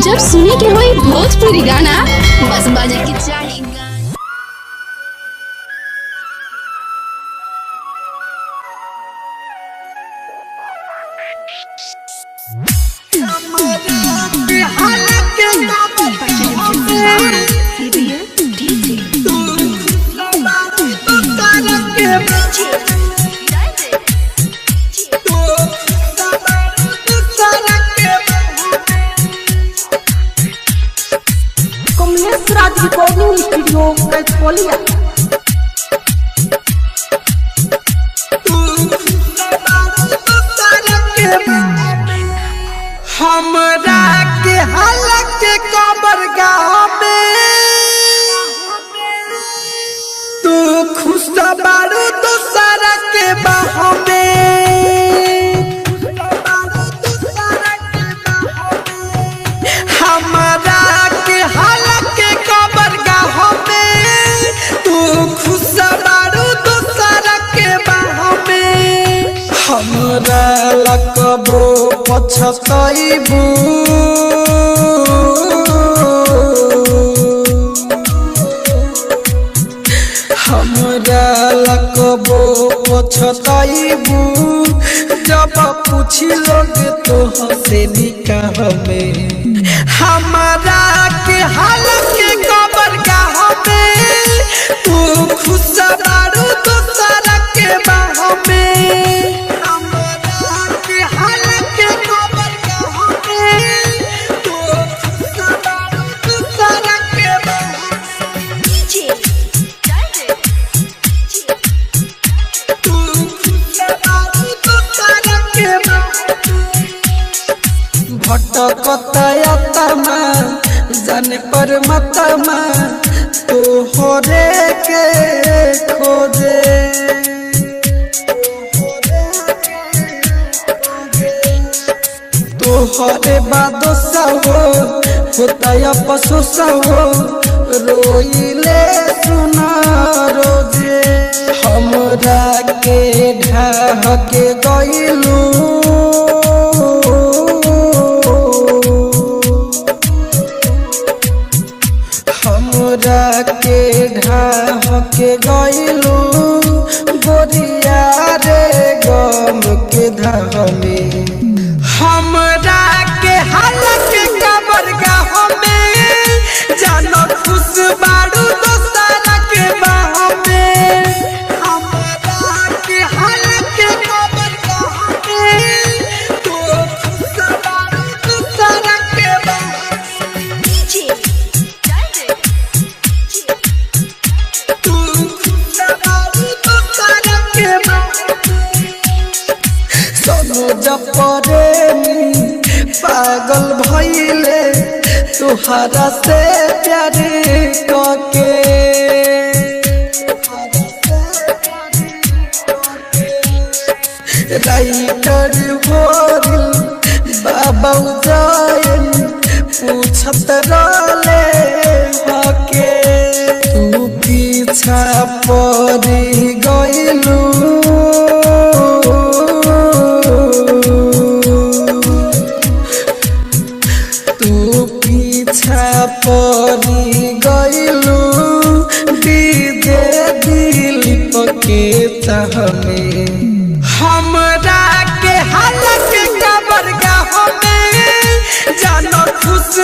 जब सुने के होई भोजपुरी गाना बस बजे के चाही गाना। रिकॉर्डिंग स्टूडियो रजपोलिया। हमरा के हालत के कबर गाँव में तू खुश बारू दूसरा के बाह में। हमरा के हालत के कबर गाँव में तू खुश बारू दूसरा के बाह में। हमरा लकबो पछताइबू हमरा लकबो पछताइबू जब पूछी लोग तो हंसे निकाह में। हमरा के हालत के कबर गाँव में तू खुश बारू दूसरा के बाह में। भटकतमा जाने पर मतमा तो होरे के खोजे। तो हरे बादो सहो होता या पशु सहो रोइले सुना रोजे। हमरा के ढाह के गइलू के ढाह के गइलू गोरिया रे गम के धाह में। हमरा के हालत के कबर गाँव में जानो खुश बारू दूसरा के बाह में। हमरा के हालत के कबर गाँव में तो खुश बारू दूसरा के बाह पागल भइले तुहरा से प्यार कके। राइटर भोरिल बाबा जायन पूछत रहले हके तू पीछा पड़ी गइलू। परी गइलू दीदे दिल पके चाह में। हमरा के हालत के कबर गाँव में जानो खुश